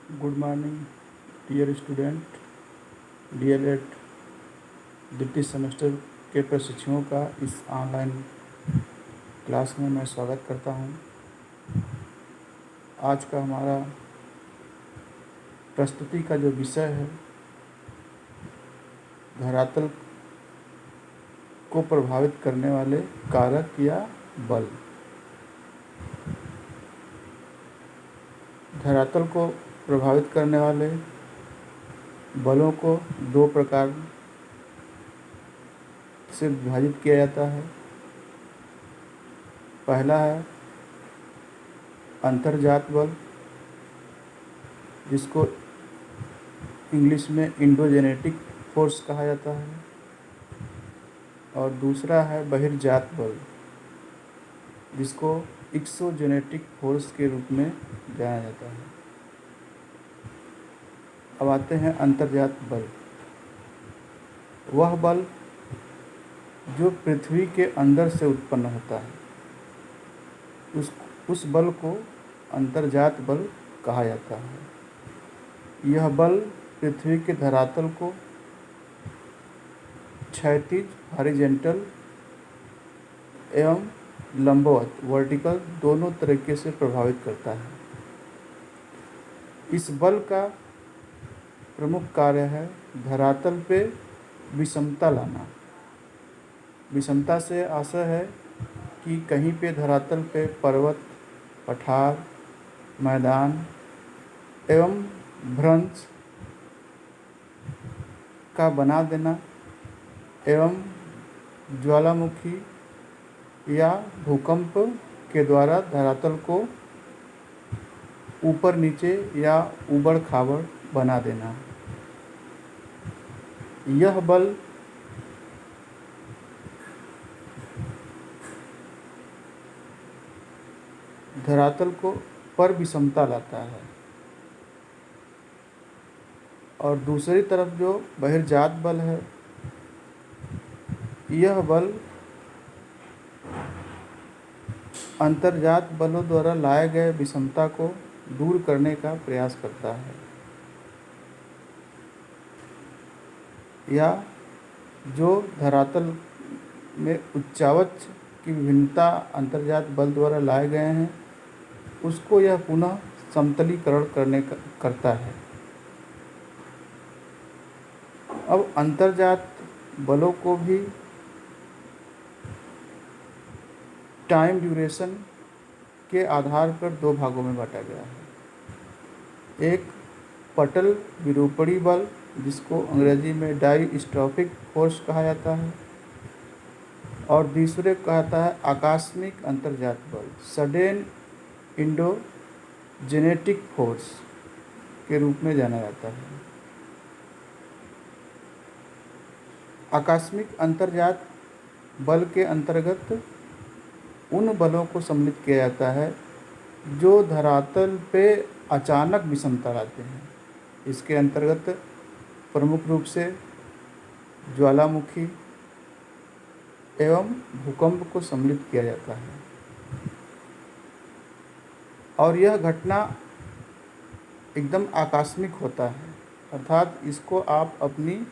Good morning dear student. DElEd द्वितीय semester के प्रशिक्षुओं का इस ऑनलाइन क्लास में मैं स्वागत करता हूं। आज का हमारा प्रस्तुति का जो विषय है, धरातल को प्रभावित करने वाले कारक या बल। धरातल को प्रभावित करने वाले बलों को दो प्रकार से विभाजित किया जाता है। पहला है अंतर्जात बल, जिसको इंग्लिश में इंडोजेनेटिक फोर्स कहा जाता है, और दूसरा है बहिर्जात बल, जिसको एक्सोजेनेटिक फोर्स के रूप में जाना जाता है। अब आते हैं अंतर्जात बल। वह बल जो पृथ्वी के अंदर से उत्पन्न होता है, उस बल को अंतर्जात बल कहा जाता है। यह बल पृथ्वी के धरातल को क्षैतिज हॉरिजॉन्टल एवं लंबवत वर्टिकल दोनों तरीके से प्रभावित करता है। इस बल का प्रमुख कार्य है धरातल पे विषमता लाना। विषमता से आशय है कि कहीं पे धरातल पे पर्वत, पठार, मैदान एवं भ्रंश का बना देना एवं ज्वालामुखी या भूकंप के द्वारा धरातल को ऊपर नीचे या ऊबड़ खाबड़ बना देना। यह बल धरातल को पर विषमता लाता है। और दूसरी तरफ जो बहिर्जात बल है, यह बल अंतर्जात बलों द्वारा लाए गए विषमता को दूर करने का प्रयास करता है, या जो धरातल में उच्चावच की विभिन्नता अंतर्जात बल द्वारा लाए गए हैं, उसको यह पुनः समतलीकरण करता है। अब अंतर्जात बलों को भी टाइम ड्यूरेशन के आधार पर दो भागों में बांटा गया है। एक पटल विरूपणी बल, जिसको अंग्रेजी में डाइस्ट्रॉफिक फोर्स कहा जाता है, और दूसरे कहता है आकस्मिक अंतर्जात बल, सडेन इंडोजेनेटिक फोर्स के रूप में जाना जाता है। आकस्मिक अंतर्जात बल के अंतर्गत उन बलों को सम्मिलित किया जाता है जो धरातल पे अचानक विषमता लाते हैं। इसके अंतर्गत प्रमुख रूप से ज्वालामुखी एवं भूकंप को सम्मिलित किया जाता है। और यह घटना एकदम आकस्मिक होता है, अर्थात इसको आप अपनी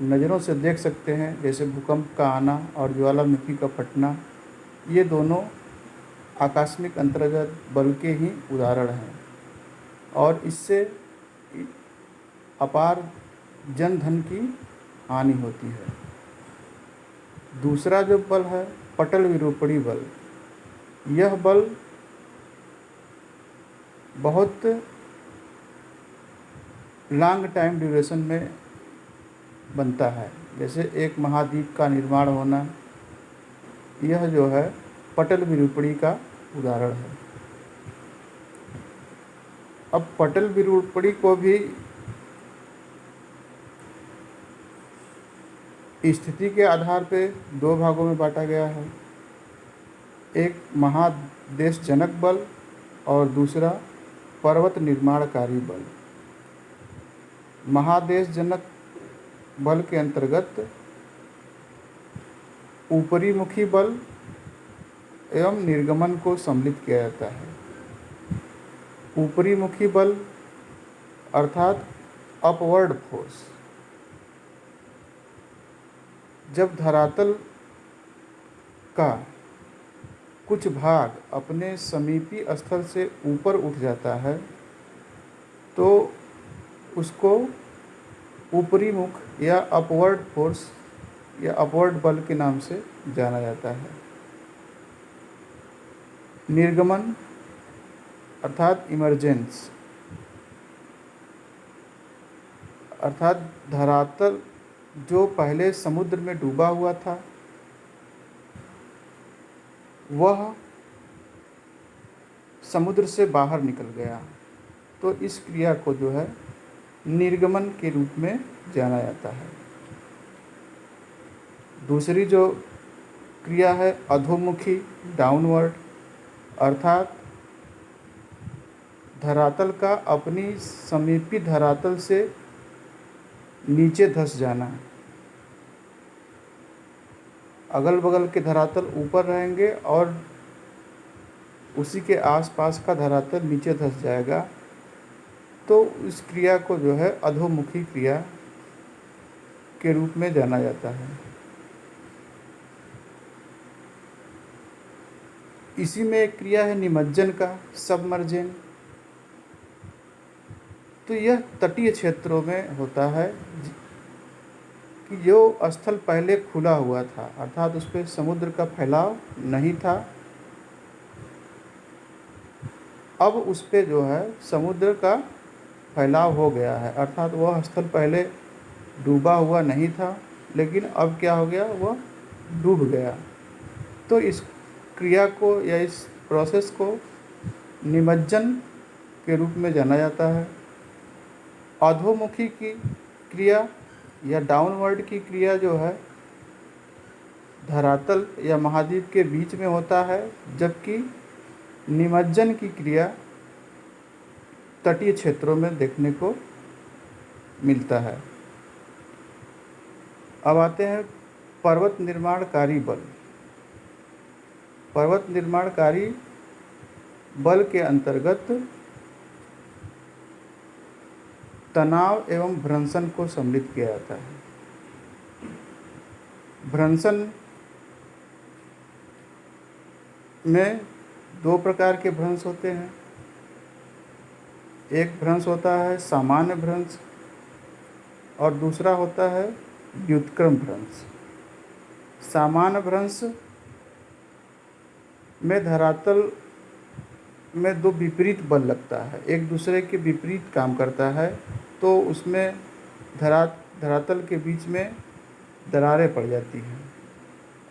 नज़रों से देख सकते हैं, जैसे भूकंप का आना और ज्वालामुखी का फटना। ये दोनों आकस्मिक अंतर्जात बल के ही उदाहरण हैं, और इससे अपार जनधन की हानि होती है। दूसरा जो बल है पटल विरूपणी बल, यह बल बहुत लॉन्ग टाइम ड्यूरेशन में बनता है, जैसे एक महाद्वीप का निर्माण होना, यह जो है पटल विरूपणी का उदाहरण है। अब पटल विरूपणी को भी स्थिति के आधार पर दो भागों में बांटा गया है। एक महादेशजनक बल और दूसरा पर्वत निर्माणकारी बल। महादेशजनक बल के अंतर्गत ऊपरी मुखी बल एवं निर्गमन को सम्मिलित किया जाता है। ऊपरी मुखी बल अर्थात अपवर्ड फोर्स। जब धरातल का कुछ भाग अपने समीपी स्थल से ऊपर उठ जाता है तो उसको ऊपरी मुख या अपवर्ड फोर्स या अपवर्ड बल के नाम से जाना जाता है। निर्गमन अर्थात इमर्जेंस, अर्थात धरातल जो पहले समुद्र में डूबा हुआ था वह समुद्र से बाहर निकल गया, तो इस क्रिया को जो है निर्गमन के रूप में जाना जाता है। दूसरी जो क्रिया है अधोमुखी, डाउनवर्ड, अर्थात धरातल का अपनी समीपी धरातल से नीचे धंस जाना। अगल बगल के धरातल ऊपर रहेंगे और उसी के आसपास का धरातल नीचे धंस जाएगा, तो इस क्रिया को जो है अधोमुखी क्रिया के रूप में जाना जाता है। इसी में एक क्रिया है निमज्जन का, सबमर्जन। तो यह तटीय क्षेत्रों में होता है कि जो स्थल पहले खुला हुआ था, अर्थात उस पर समुद्र का फैलाव नहीं था, अब उस पर जो है समुद्र का फैलाव हो गया है, अर्थात वह स्थल पहले डूबा हुआ नहीं था लेकिन अब क्या हो गया, वह डूब गया। तो इस क्रिया को या इस प्रोसेस को निमज्जन के रूप में जाना जाता है। अधोमुखी की क्रिया या डाउनवर्ड की क्रिया जो है धरातल या महाद्वीप के बीच में होता है, जबकि निमज्जन की क्रिया तटीय क्षेत्रों में देखने को मिलता है। अब आते हैं पर्वत निर्माणकारी बल। पर्वत निर्माणकारी बल के अंतर्गत तनाव एवं भ्रंशन को सम्मिलित किया जाता है। भ्रंशन में दो प्रकार के भ्रंश होते हैं। एक भ्रंश होता है सामान्य भ्रंश और दूसरा होता है व्युत्क्रम भ्रंश। सामान्य भ्रंश में धरातल में दो विपरीत बल लगता है, एक दूसरे के विपरीत काम करता है, तो उसमें धरातल के बीच में दरारें पड़ जाती हैं।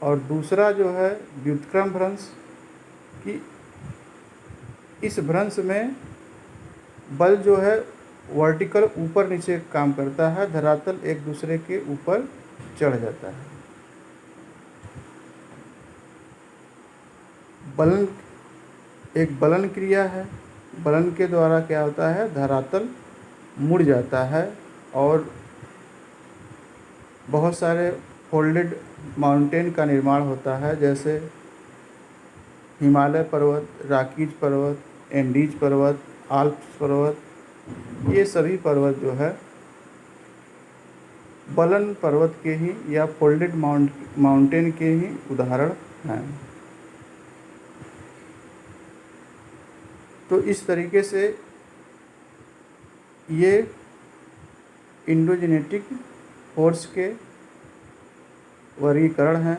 और दूसरा जो है व्युत्क्रम भ्रंश, कि इस भ्रंश में बल जो है वर्टिकल ऊपर नीचे काम करता है, धरातल एक दूसरे के ऊपर चढ़ जाता है। बलन एक बलन क्रिया है। बलन के द्वारा क्या होता है, धरातल मुड़ जाता है और बहुत सारे फोल्डेड माउंटेन का निर्माण होता है, जैसे हिमालय पर्वत, राकीज पर्वत, एंडीज पर्वत, आल्प्स पर्वत। ये सभी पर्वत जो है बलन पर्वत के ही या फोल्डेड माउंटेन के ही उदाहरण हैं। तो इस तरीके से ये इंडोजेनेटिक फोर्स के वर्गीकरण हैं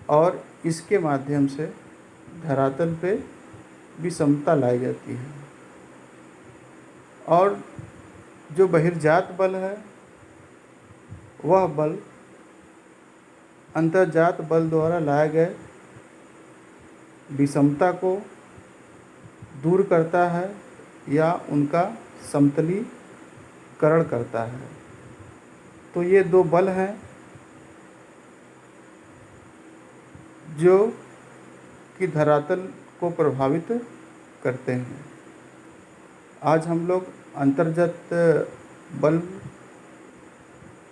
और इसके माध्यम से धरातल पे विषमता लाई जाती है। और जो बहिर्जात बल है वह बल अंतर्जात बल द्वारा लाए गए विषमता को दूर करता है या उनका समतलीकरण करता है। तो ये दो बल हैं जो कि धरातल को प्रभावित करते हैं। आज हम लोग अंतर्जात बल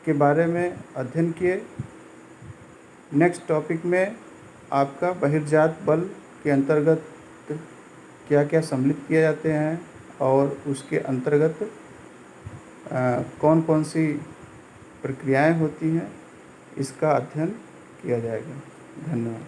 के बारे में अध्ययन किए। नेक्स्ट टॉपिक में आपका बहिर्जात बल के अंतर्गत क्या क्या सम्मिलित किए जाते हैं और उसके अंतर्गत कौन कौन सी प्रक्रियाएं होती हैं, इसका अध्ययन किया जाएगा। धन्यवाद।